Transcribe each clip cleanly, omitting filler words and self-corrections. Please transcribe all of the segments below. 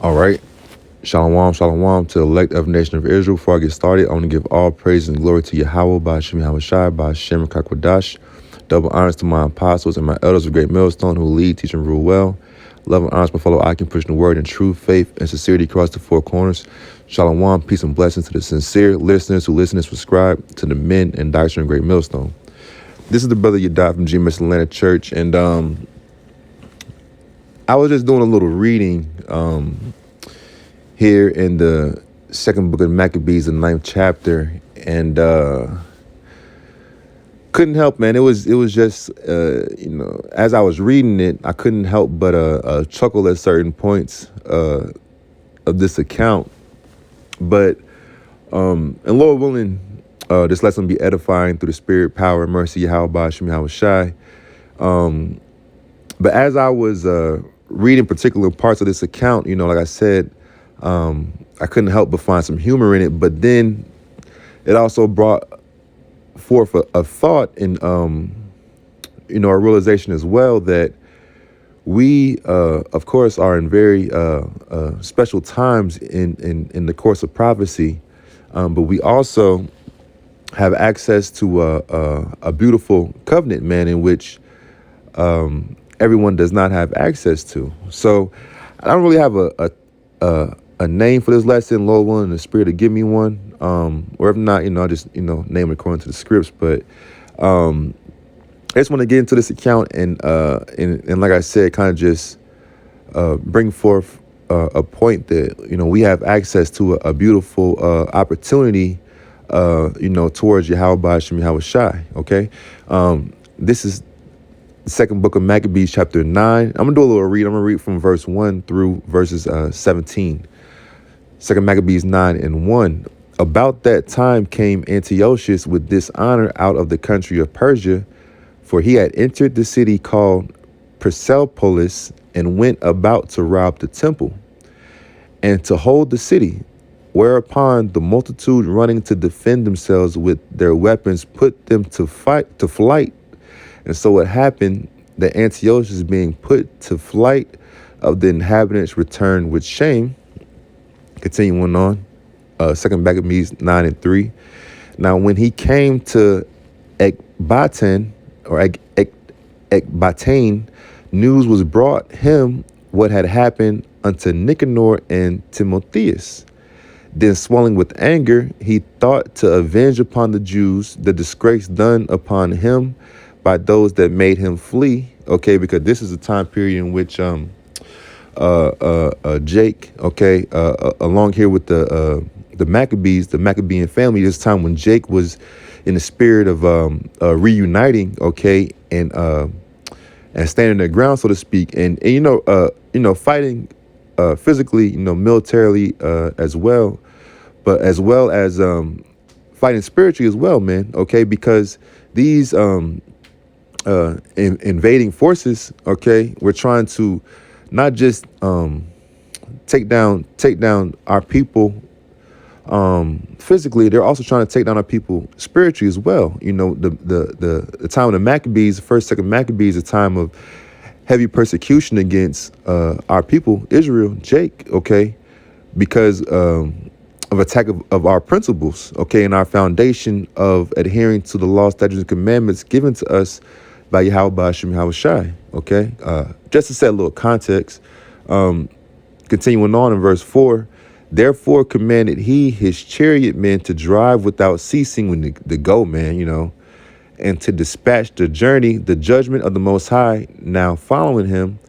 All right. Shalom, shalom to the elect of the nation of Israel. Before I get started, I want to give all praise and glory to Yahweh, by Hashem Yahweh Shai, by Hashem Kakwadash. Double honors to my apostles and my elders of great millstone who lead, teach, and rule well. Love and honors to my fellow I can push the word in truth, faith, and sincerity across the four corners. Shalom, peace and blessings to the sincere listeners who listen and subscribe, to the men and Dicer and great millstone. This is the brother Yadai from GMS Atlanta Church, and I was just doing a little reading here in the second book of Maccabees, the 9th chapter, and couldn't help, man. It was just as I was reading it, I couldn't help but chuckle at certain points of this account. But and Lord willing, this lesson be edifying through the Spirit, power, and mercy, Yahweh, Hashem, Yahweh Shai. But as I was reading particular parts of this account, like I said, I couldn't help but find some humor in it. But then it also brought forth a thought and a realization as well that we, of course, are in very special times in the course of prophecy, but we also have access to a beautiful covenant, man, in which everyone does not have access to. So I don't really have a name for this lesson. Lord willing, the Spirit to give me one. Or if not, I'll just, name it according to the scripts. But I just want to get into this account and like I said, kind of just bring forth a point that, we have access to a beautiful opportunity, towards Yahweh Hashem Yahweh Shai. Okay. This is the second book of Maccabees, chapter 9. I'm going to do a little read. I'm going to read from verse 1 through verses 17. Second Maccabees 9:1. About that time came Antiochus with dishonor out of the country of Persia, for he had entered the city called Persepolis and went about to rob the temple and to hold the city. Whereupon the multitude running to defend themselves with their weapons put them to flight. And so it happened that Antiochus, being put to flight of the inhabitants, returned with shame. Continuing on, second Maccabees 9:3. Now, when he came to Ecbatane, news was brought him what had happened unto Nicanor and Timotheus. Then, swelling with anger, he thought to avenge upon the Jews the disgrace done upon him by those that made him flee. Okay, because this is a time period in which Jake, along here with the Maccabees, the Maccabean family, this time when Jake was in the spirit of reuniting, and standing their ground, so to speak, and fighting physically, militarily as well, but as well as fighting spiritually as well, man. Okay, because these invading forces, we're trying to not just take down our people physically, they're also trying to take down our people spiritually as well. The time of the Maccabees, the first, second Maccabees, a time of heavy persecution against our people, Israel, Jake, because of attack of our principles, and our foundation of adhering to the law, statutes, and commandments given to us by Yahweh Hashem Yahweh Shai. Just to set a little context, continuing on in verse 4, therefore commanded he his chariot men to drive without ceasing when to go, man, and to dispatch the journey, the judgment of the Most High now following him.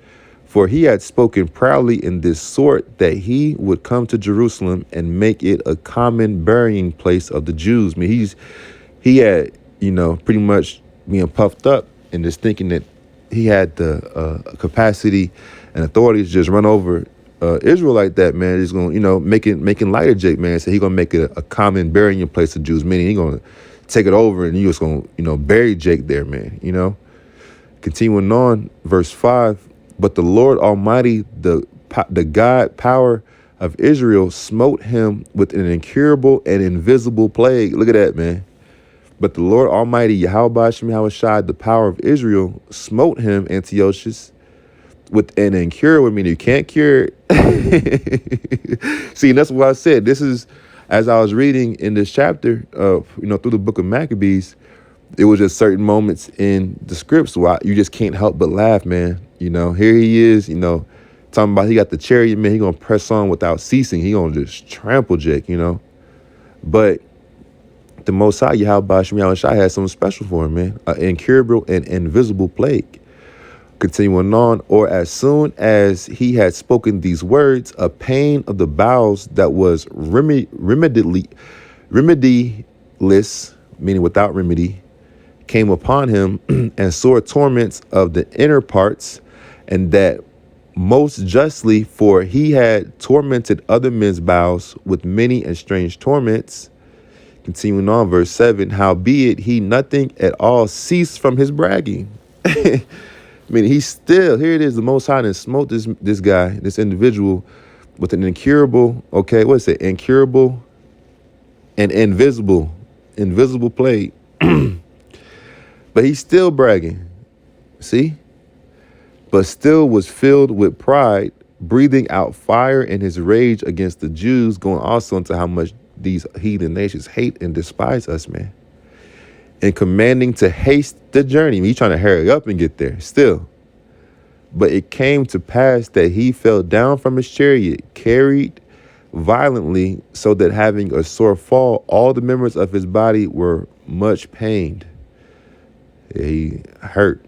For he had spoken proudly in this sort that he would come to Jerusalem and make it a common burying place of the Jews. I mean, he had, pretty much being puffed up and just thinking that he had the capacity and authority to just run over Israel like that, man. He's going to, making light of Jake, man. So he's going to make it a common burying place of Jews, meaning he's going to take it over and you're just going to, bury Jake there, man. Continuing on, verse 5. But the Lord Almighty, the God power of Israel, smote him with an incurable and invisible plague. Look at that, man. But the Lord Almighty, Yahweh Hashem Yahweh Shai, the power of Israel, smote him, Antiochus, with an incurable, meaning you can't cure it. See, and that's what I said. This is, as I was reading in this chapter of, through the book of Maccabees, it was just certain moments in the scripts where you just can't help but laugh, man. Here he is, talking about he got the chariot, man. He gonna press on without ceasing. He gonna just trample Jake, But the Most High, Yahweh Shem Shai, had something special for him, man. An incurable and invisible plague. Continuing on, or as soon as he had spoken these words, a pain of the bowels that was remediless, meaning without remedy, came upon him, and sore torments of the inner parts, and that most justly, for he had tormented other men's bowels with many and strange torments. Continuing on, verse 7, howbeit he nothing at all ceased from his bragging. I mean, he's still, here it is, the Most High and smote this guy, this individual, with an incurable, incurable and invisible plague. But he's still bragging, see? But still was filled with pride, breathing out fire in his rage against the Jews, going also into how much these heathen nations hate and despise us, man. And commanding to haste the journey. He's trying to hurry up and get there still. But it came to pass that he fell down from his chariot, carried violently, so that having a sore fall, all the members of his body were much pained. He hurt.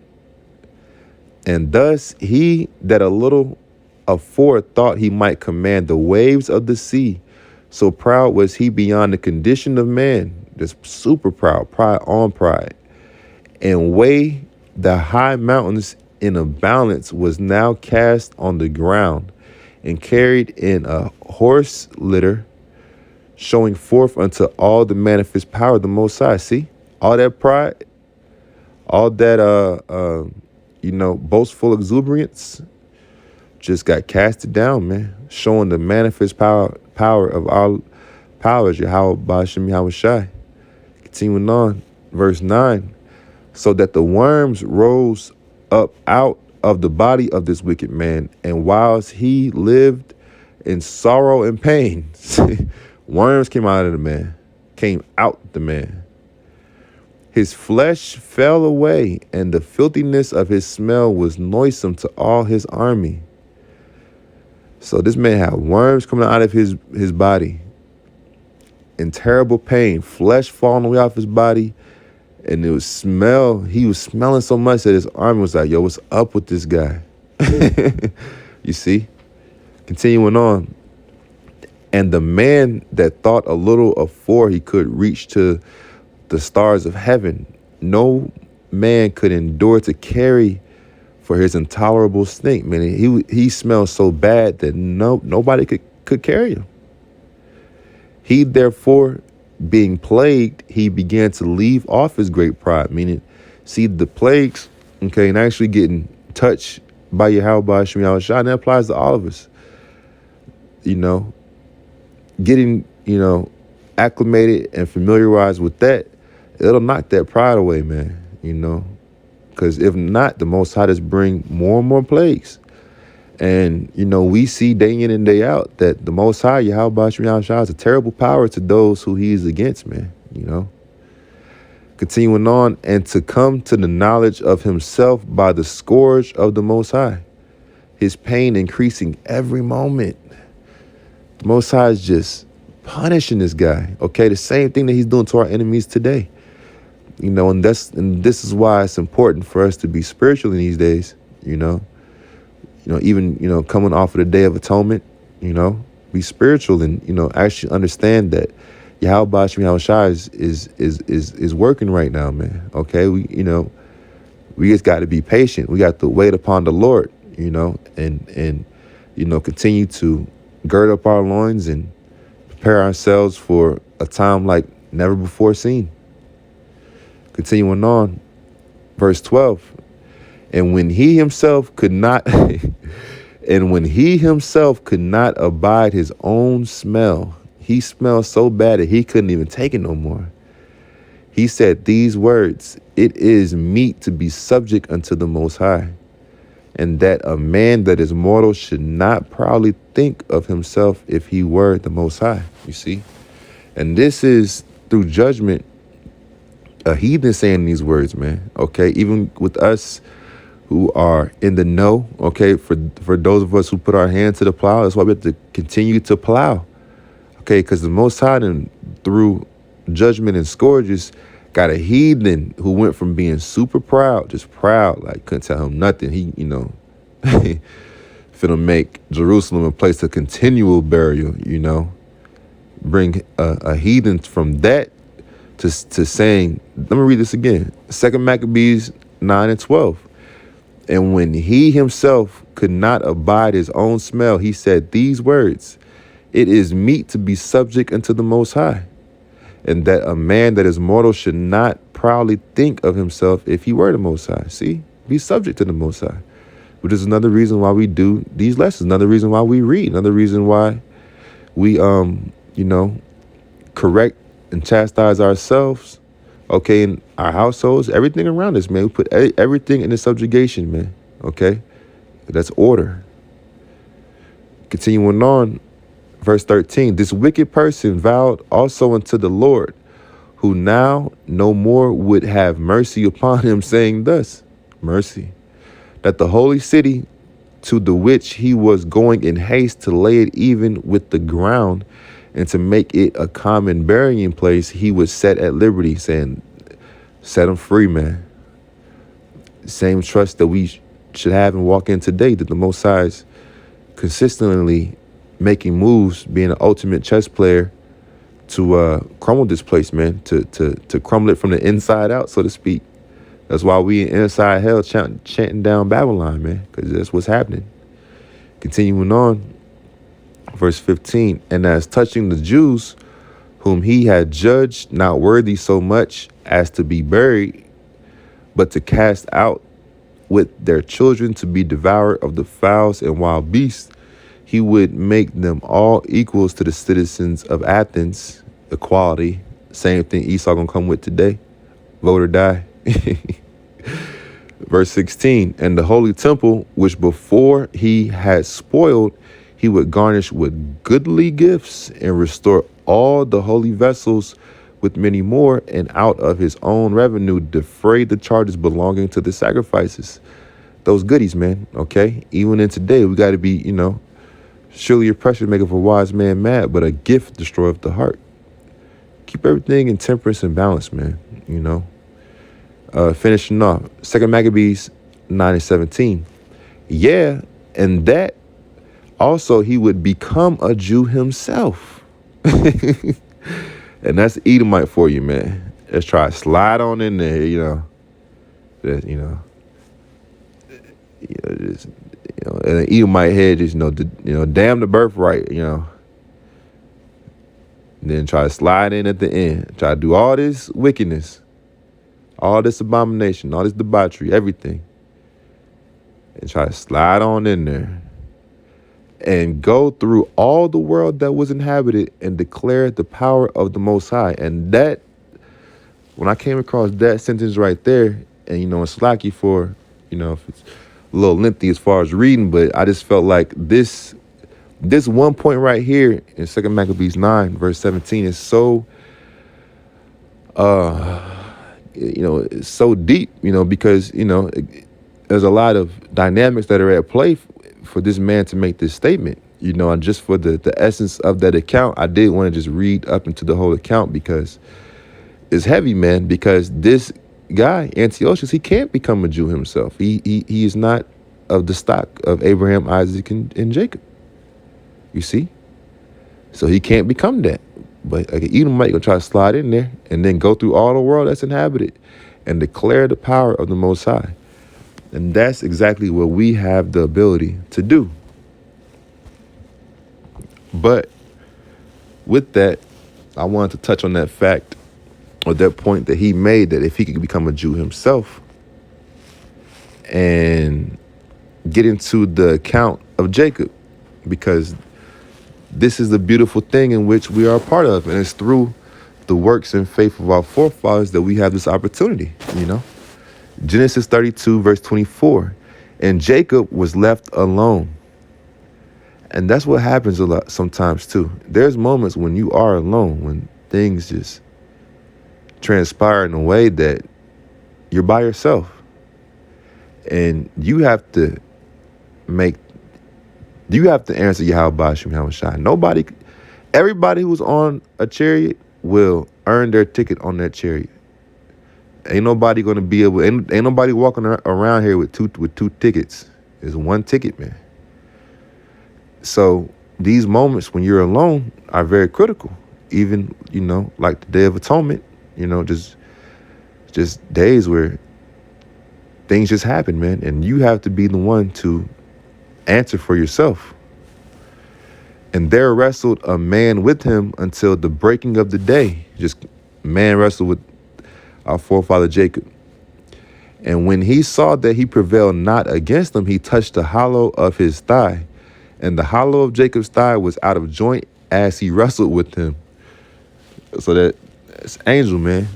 And thus he that a little afore thought he might command the waves of the sea, so proud was he beyond the condition of man, just super proud, pride on pride, and weigh the high mountains in a balance, was now cast on the ground and carried in a horse litter, showing forth unto all the manifest power of the Most High. See, all that pride, all that boastful exuberance just got casted down, man, showing the manifest power of all powers, Yahweh Ba'ashem Yahweh Shai. Continuing on, verse 9, so that the worms rose up out of the body of this wicked man, and whilst he lived in sorrow and pain, worms came out the man. His flesh fell away, and the filthiness of his smell was noisome to all his army. So this man had worms coming out of his body in terrible pain, flesh falling away off his body. And he was smelling so much that his army was like, yo, what's up with this guy? You see? Continuing on. And the man that thought a little afore he could reach to the stars of heaven, no man could endure to carry for his intolerable stink. Man, he smelled so bad that nobody could carry him. He therefore, being plagued, he began to leave off his great pride. Meaning, see, the plagues, and actually getting touched by Yahweh Ba'ashem Yahweh Shai, and that applies to all of us. Getting, acclimated and familiarized with that, it'll knock that pride away, man, because if not, the Most High just bring more and more plagues. And, we see day in and day out that the Most High, Yahweh Ba'ashem Yahweh Shai, is a terrible power to those who he is against, man, Continuing on, and to come to the knowledge of himself by the scourge of the Most High, his pain increasing every moment. The Most High is just punishing this guy, okay? The same thing that he's doing to our enemies today. And this is why it's important for us to be spiritual in these days, even, coming off of the Day of Atonement, be spiritual and, actually understand that Yahweh Ba'ashem Yahweh Shai is working right now, man. Okay. We just got to be patient. We got to wait upon the Lord, and continue to gird up our loins and prepare ourselves for a time like never before seen. Continuing on, verse 12. And when he himself could not abide his own smell, he smelled so bad that he couldn't even take it no more. He said these words, it is meet to be subject unto the Most High. and that a man that is mortal should not proudly think of himself if he were the Most High. You see? And this is through judgment, a heathen saying these words, man. Okay? Even with us who are in the know, okay, for those of us who put our hand to the plow, that's why we have to continue to plow. Okay, because the Most High, and through judgment and scourges, got a heathen who went from being super proud, just proud, like couldn't tell him nothing. He, finna make Jerusalem a place of continual burial, bring a heathen from that to saying, let me read this again. 2 Maccabees 9:12. And when he himself could not abide his own smell, he said these words, it is meet to be subject unto the Most High, and that a man that is mortal should not proudly think of himself if he were the Most High. See, be subject to the Most High, which is another reason why we do these lessons, another reason why we read, another reason why we, correct and chastise ourselves, okay, in our households, everything around us, man. We put everything in the subjugation, man, okay? That's order. Continuing on, verse 13, this wicked person vowed also unto the Lord, who now no more would have mercy upon him, saying thus, mercy, that the holy city to the which he was going in haste to lay it even with the ground and to make it a common burying place, he was set at liberty, saying, set him free, man. Same trust that we should have and walk in today, that the Most High is consistently making moves, being an ultimate chess player to crumble this place, man, to crumble it from the inside out, so to speak. That's why we inside hell chanting down Babylon, man, because that's what's happening. Continuing on, verse 15, and as touching the Jews, whom he had judged not worthy so much as to be buried, but to cast out with their children to be devoured of the fowls and wild beasts, he would make them all equals to the citizens of Athens, equality. Same thing Esau gonna come with today. Vote or die. Verse 16, and the holy temple, which before he had spoiled, he would garnish with goodly gifts and restore all the holy vessels with many more, and out of his own revenue defray the charges belonging to the sacrifices. Those goodies, man, okay? Even in today, we got to be, surely your pressure maketh a wise man mad, but a gift destroyeth the heart. Keep everything in temperance and balance, man, Finishing off, 2 Maccabees 9:17. Yeah, and that also he would become a Jew himself. And that's Edomite for you, man. Let's try to slide on in there, just, and an Edomite head, just, damn the birthright, And then try to slide in at the end. Try to do all this wickedness, all this abomination, all this debauchery, everything. And try to slide on in there. And go through all the world that was inhabited and declare the power of the Most High. And that, when I came across that sentence right there, and, it's lucky for, if it's a little lengthy as far as reading, but I just felt like this one point right here in 2 Maccabees 9, verse 17 is so, it's so deep, because, there's a lot of dynamics that are at play for this man to make this statement, and just for the essence of that account, I did want to just read up into the whole account because it's heavy, man, because this guy, Antiochus, he can't become a Jew himself. He is not of the stock of Abraham, Isaac, and Jacob. You see? So he can't become that. But like an Edomite gonna try to slide in there and then go through all the world that's inhabited and declare the power of the Most High. And that's exactly what we have the ability to do. But with that, I wanted to touch on that fact, or that point that he made, that if he could become a Jew himself and get into the account of Jacob, because this is the beautiful thing in which we are a part of, and it's through the works and faith of our forefathers that we have this opportunity, Genesis 32, verse 24. And Jacob was left alone. And that's what happens a lot sometimes too. There's moments when you are alone, when things just transpire in a way that you're by yourself. And make you have to answer Yahweh Shem Shai. Everybody who's on a chariot will earn their ticket on that chariot. Ain't nobody gonna be able. Ain't nobody walking around here with two tickets. It's one ticket, man. So these moments when you're alone are very critical. Even like the Day of Atonement, just days where things just happen, man, and you have to be the one to answer for yourself. And there wrestled a man with him until the breaking of the day. Just man wrestled with our forefather Jacob. And when he saw that he prevailed not against him, he touched the hollow of his thigh. And the hollow of Jacob's thigh was out of joint as he wrestled with him. So that's angel, man.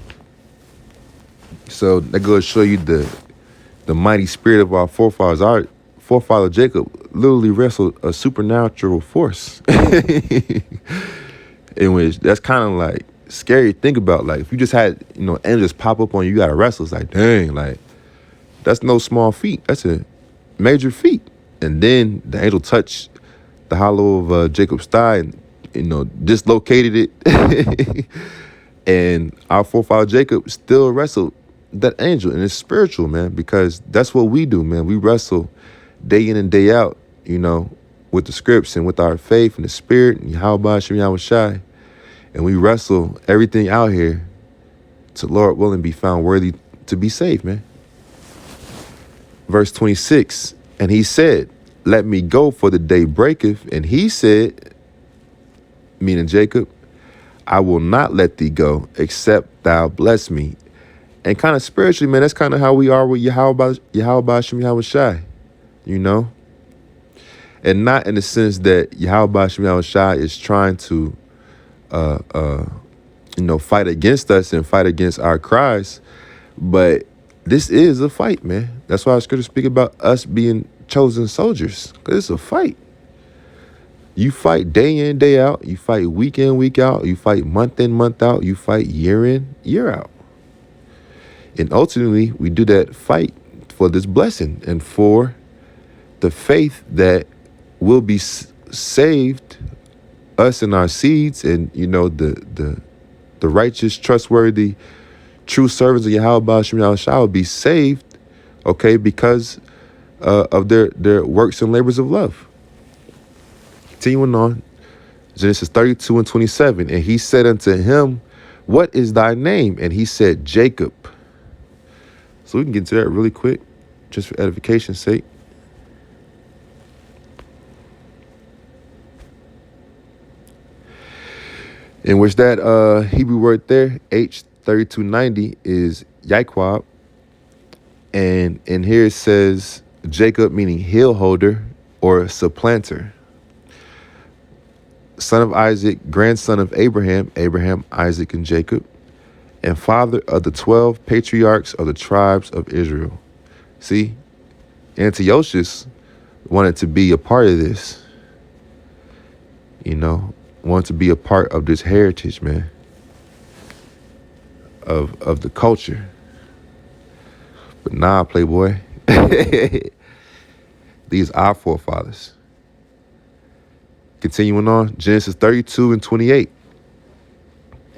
So that goes to show you the mighty spirit of our forefathers. Our forefather Jacob literally wrestled a supernatural force. In which that's kind of like scary to think about. Like if you just had, angels pop up on you, you gotta wrestle. It's like, dang, like that's no small feat. That's a major feat. And then the angel touched the hollow of Jacob's thigh and, dislocated it. And our forefather Jacob still wrestled that angel. And it's spiritual, man, because that's what we do, man. We wrestle day in and day out, with the scripts and with our faith and the spirit and Yahweh Shem Shai. And we wrestle everything out here to, Lord willing, be found worthy to be saved, man. Verse 26, and he said, let me go, for the day breaketh. And he said, meaning Jacob, I will not let thee go, except thou bless me. And kind of spiritually, man, that's kind of how we are with Yahweh Shem Shai, And not in the sense that Yahweh Shem Shai is trying to fight against us and fight against our cries. But this is a fight, man. That's why I was going to speak about us being chosen soldiers, because it's a fight. You fight day in, day out. You fight week in, week out. You fight month in, month out. You fight year in, year out. And ultimately, we do that fight for this blessing and for the faith that will be saved, us and our seeds, and the righteous, trustworthy, true servants of Yahweh Shem Shai will be saved, okay, because of their works and labors of love. Continuing on, Genesis 32 and 27, and he said unto him, what is thy name? And he said, Jacob. So we can get into that really quick, just for edification's sake. In which that Hebrew word there, H3290, is Yaquab. And in here it says Jacob, meaning heel holder or supplanter. Son of Isaac, grandson of Abraham, Isaac, and Jacob, and father of the 12 patriarchs of the tribes of Israel. See, Antiochus wanted to be a part of this, wanted to be a part of this heritage, man, of the culture. But nah, playboy, these are our forefathers. Continuing on, Genesis 32 and 28.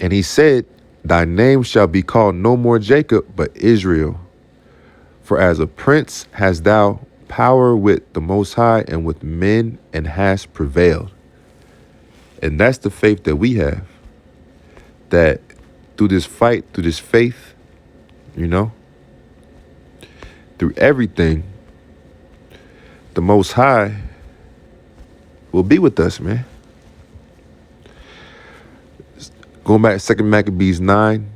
And he said, thy name shall be called no more Jacob, but Israel. For as a prince hast thou power with the Most High and with men, and hast prevailed. And that's the faith that we have. That through this fight, through this faith, through everything, the Most High will be with us, man. Going back to 2 Maccabees 9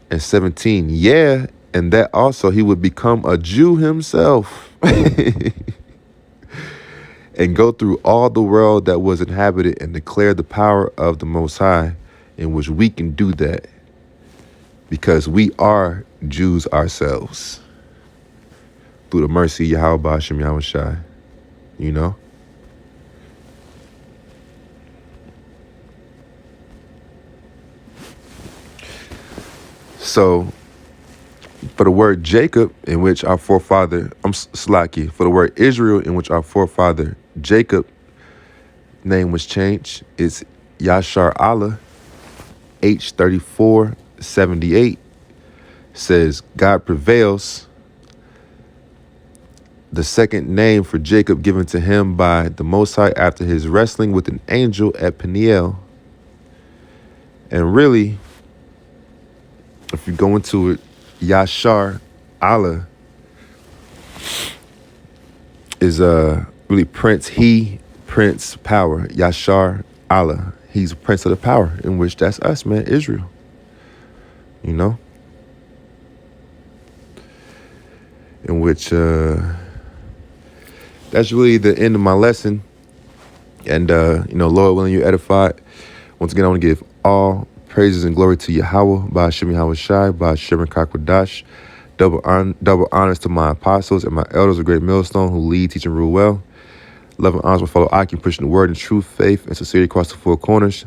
and 17. Yeah, and that also he would become a Jew himself and go through all the world that was inhabited and declare the power of the Most High, in which we can do that because we are Jews ourselves. through the mercy of Yahweh Ba'ashem Yahweh Shai, you know? So, for the word Jacob, in which our forefather, Slaki, for the word Israel, in which our forefather Jacob name was changed, it's Yashar Allah, H3478, says, God prevails. The second name for Jacob given to him by the Most High after his wrestling with an angel at Peniel. And really, if you go into it, Yashar Allah is really Prince power. Yashar Allah. He's Prince of the power, in which that's us, man, Israel. You know? In which that's really the end of my lesson. And Lord willing, you're edified. Once again, I want to give all praises and glory to Yahweh, Ba'ashem Yahweh Shai, Ba'ashem Kakwadash. Double honors to my apostles and my elders of Great Millstone who lead, teach, and rule well. Love and honors my fellow Akim, pushing the word in truth, faith, and sincerity across the four corners.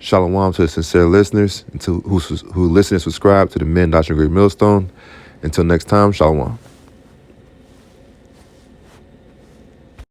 Shalom to the sincere listeners and to who listen and subscribe to the Men Doctrine of Great Millstone. Until next time, shalom.